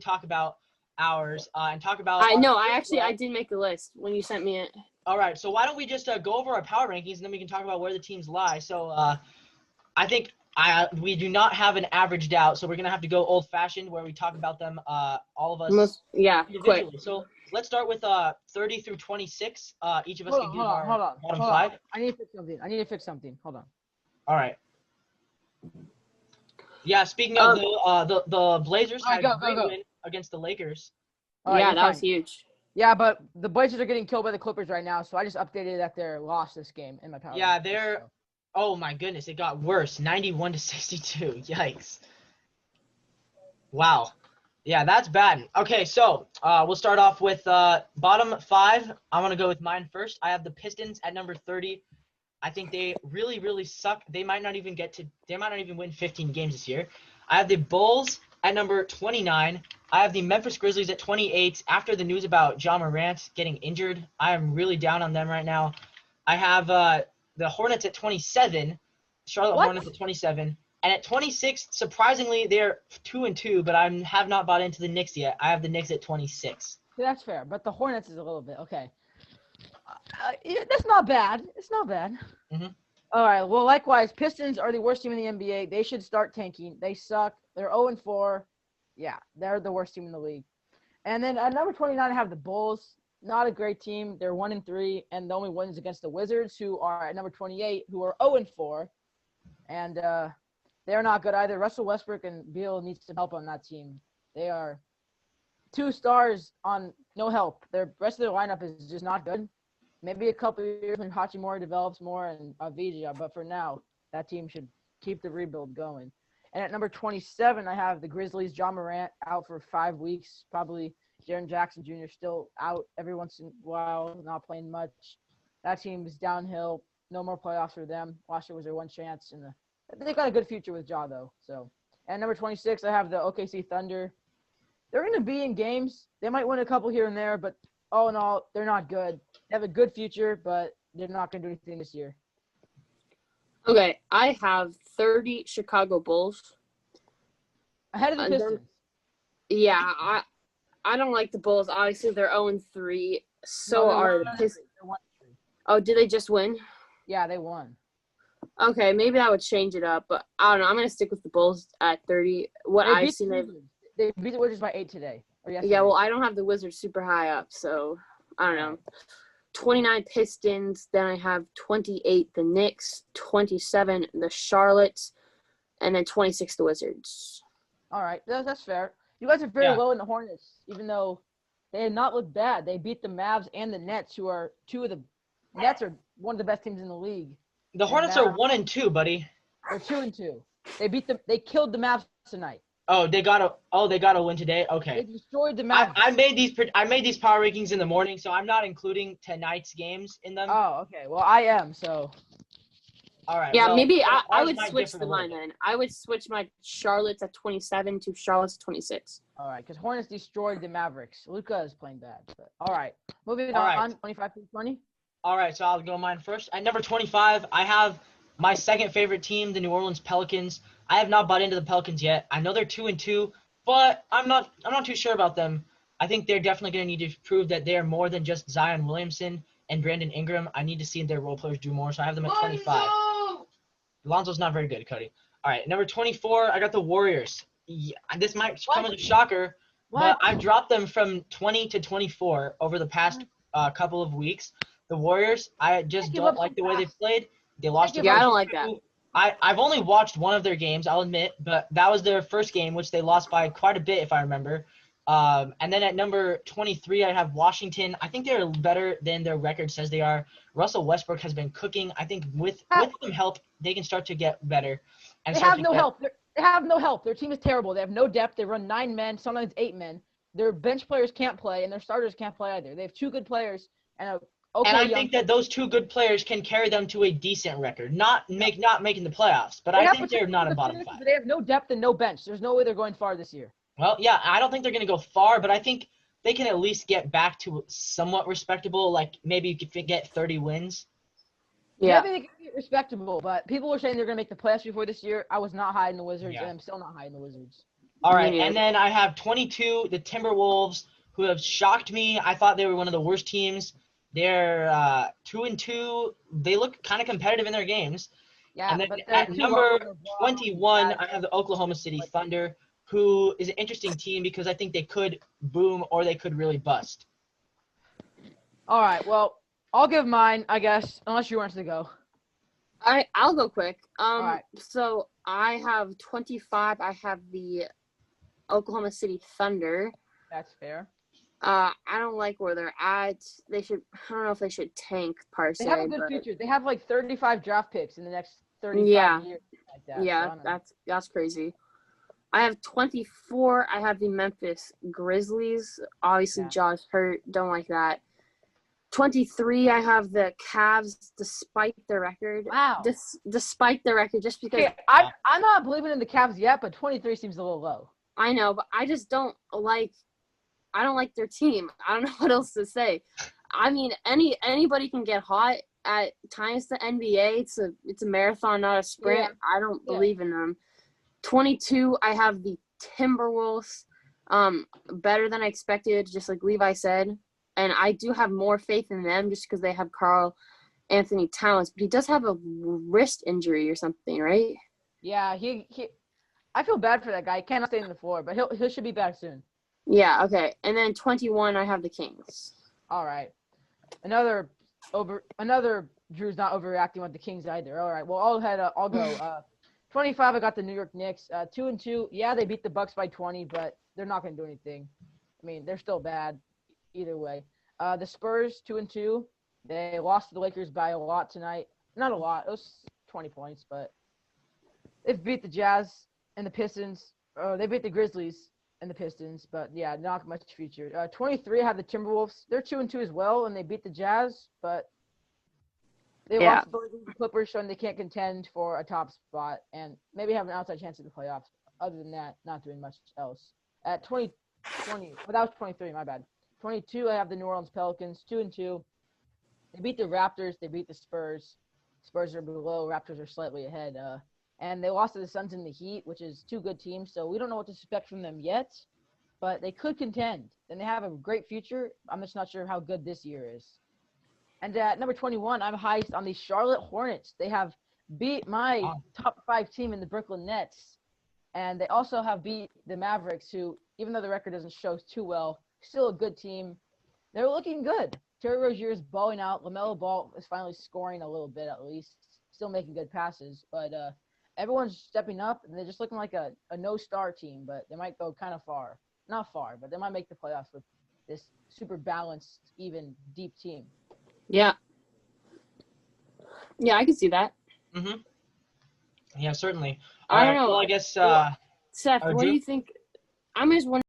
talk about ours and talk about. I know. I did make a list when you sent me it. All right, so why don't we just go over our power rankings and then we can talk about where the teams lie. So I think we do not have an averaged out, so we're gonna have to go old fashioned where we talk about them all of us individually. Quick. So let's start with 30 through 26. Each of us can give our bottom five. I need to fix something. Hold on. All right. Yeah, speaking of the Blazers had a great win against the Lakers. That was huge. Yeah, but the Blazers are getting killed by the Clippers right now, so I just updated that they're lost this game in my power. Yeah, oh my goodness, it got worse. 91-62. Yikes. Wow. Yeah, that's bad. Okay, so we'll start off with bottom five. I'm gonna go with mine first. I have the Pistons at number 30. I think they really, really suck. They might not even win 15 games this year. I have the Bulls at number 29. I have the Memphis Grizzlies at 28. After the news about Ja Morant getting injured, I am really down on them right now. I have the Hornets at 27. Charlotte Hornets at 27. And at 26, surprisingly, they're 2-2, but I have not bought into the Knicks yet. I have the Knicks at 26. Yeah, that's fair, but the Hornets is a little bit okay. That's not bad. It's not bad. Mm-hmm. All right. Well, likewise, Pistons are the worst team in the NBA. They should start tanking. They suck. They're 0-4. Yeah, they're the worst team in the league. And then at number 29, I have the Bulls. Not a great team. They're 1-3, and the only win is against the Wizards, who are at number 28, who are 0-4. And they're not good either. Russell Westbrook and Beal needs some help on that team. They are 2 stars on no help. The rest of their lineup is just not good. Maybe a couple of years when Hachimura develops more and Avdija, but for now, that team should keep the rebuild going. And at number 27, I have the Grizzlies. Ja Morant out for 5 weeks. Probably Jaren Jackson Jr. still out every once in a while, not playing much. That team is downhill. No more playoffs for them. Last year was their one chance. And they've got a good future with Ja, though. So, and number 26, I have the OKC Thunder. They're going to be in games. They might win a couple here and there, but all in all, they're not good. They have a good future, but they're not going to do anything this year. Okay, I have 30 Chicago Bulls. Ahead of the Pistons. Yeah, I don't like the Bulls. Obviously, they're 0-3. So are the Pistons. Oh, did they just win? Yeah, they won. Okay, maybe I would change it up, but I don't know. I'm going to stick with the Bulls at 30. They beat the Wizards by 8 today. Yeah, well, I don't have the Wizards super high up, so I don't know. 29 Pistons, then I have 28 the Knicks, 27 the Charlottes, and then 26 the Wizards. All right, that's fair. You guys are very low in the Hornets, even though they have not looked bad. They beat the Mavs and the Nets, who are Nets are one of the best teams in the league. The Hornets are 1-2, buddy. They're 2-2. They killed the Mavs tonight. Oh, they got a win today. Okay. They destroyed the Mavs. I made these power rankings in the morning, so I'm not including tonight's games in them. Oh, okay. Well, I am, so. All right. Yeah, well, maybe I would switch the line then. I would switch my Charlottes at 27 to Charlottes at 26. All right, because Hornets destroyed the Mavericks. Luka is playing bad. But, all right. Moving on, 25 to 20. All right, so I'll go mine first. At number 25, I have my second favorite team, the New Orleans Pelicans. I have not bought into the Pelicans yet. I know they're 2-2, but I'm not too sure about them. I think they're definitely going to need to prove that they are more than just Zion Williamson and Brandon Ingram. I need to see their role players do more, so I have them at 25. Lonzo's not very good, Cody. All right, number 24, I got the Warriors. Yeah, this might come as a shocker, but I dropped them from 20 to 24 over the past couple of weeks. The Warriors, I just don't like the way they played. They lost. Yeah, I don't like that. I've only watched one of their games, I'll admit, but that was their first game, which they lost by quite a bit, if I remember. And then at number 23, I have Washington. I think they're better than their record says they are. Russell Westbrook has been cooking. I think with some help, they can start to get better. They have no help. They have no help. Their team is terrible. They have no depth. They run 9 men, sometimes 8 men. Their bench players can't play, and their starters can't play either. They have 2 good players and I think that those 2 good players can carry them to a decent record. Not making the playoffs, but I think they're not a bottom 5. They have no depth and no bench. There's no way they're going far this year. Well, yeah, I don't think they're going to go far, but I think they can at least get back to somewhat respectable, like maybe you could get 30 wins. Yeah. Maybe they can get respectable, but people were saying they're going to make the playoffs before this year. I was not high in the Wizards, and I'm still not high in the Wizards. All right, Me and neither. then I have 22, the Timberwolves, who have shocked me. I thought they were one of the worst teams. They're 2-2. They look kind of competitive in their games. Yeah, And then but they're at too long number for the block. 21, I have the Oklahoma City Thunder, who is an interesting team because I think they could boom or they could really bust. All right, well, I'll give mine, I guess, unless you want to go. I'll go quick. right. So I have 25. I have the Oklahoma City Thunder. That's fair. I don't like where they're at. They should. I don't know if they should tank per se. They have a good but future. They have like 35 draft picks in the next 35 Yeah. years. Like that. Yeah, So I don't know. that's crazy. I have 24. I have the Memphis Grizzlies. Obviously, Yeah. Josh hurt. Don't like that. 23. I have the Cavs, despite their record. Wow. Despite their record, just because Okay, I'm not believing in the Cavs yet, but 23 seems a little low. I know, but I just don't like. I don't like their team. I don't know what else to say. I mean, anybody can get hot at times. The NBA, it's a marathon, not a sprint. Yeah. I don't believe in them. 22. I have the Timberwolves. Better than I expected, just like Levi said, and I do have more faith in them just because they have Carl Anthony Towns, but he does have a wrist injury or something, right? Yeah, he I feel bad for that guy. He cannot stay on the floor, but he should be back soon. Yeah. Okay. And then 21. I have the Kings. All right. Another Drew's not overreacting with the Kings either. All right. Well, I'll go. 25. I got the New York Knicks. 2-2. Yeah, they beat the Bucks by 20, but they're not going to do anything. I mean, they're still bad either way. The Spurs 2-2. They lost to the Lakers by a lot tonight. Not a lot. It was 20 points, but they've beat the Jazz and the Pistons. They beat the Grizzlies and the Pistons, but yeah, not much future. 23 have the Timberwolves. They're 2-2 as well, and they beat the Jazz, but they lost to the Clippers, showing they can't contend for a top spot and maybe have an outside chance at the playoffs. Other than that, not doing much else. At 20, well, that was 23, my bad. 22, I have the New Orleans Pelicans, 2-2. They beat the Raptors. They beat the Spurs. Spurs are below. Raptors are slightly ahead. And they lost to the Suns and the Heat, which is two good teams. So we don't know what to expect from them yet, but they could contend. And they have a great future. I'm just not sure how good this year is. And at number 21, I'm highest on the Charlotte Hornets. They have beat my top 5 team in the Brooklyn Nets. And they also have beat the Mavericks, who, even though the record doesn't show too well, still a good team. They're looking good. Terry Rozier is balling out. LaMelo Ball is finally scoring a little bit at least. Still making good passes. But everyone's stepping up, and they're just looking like a no-star team. But they might go kind of far. Not far, but they might make the playoffs with this super balanced, even, deep team. Yeah. Yeah, I can see that. Mm-hmm. Yeah, certainly. I don't know. Well, I guess Seth, what do you think? I'm just wondering.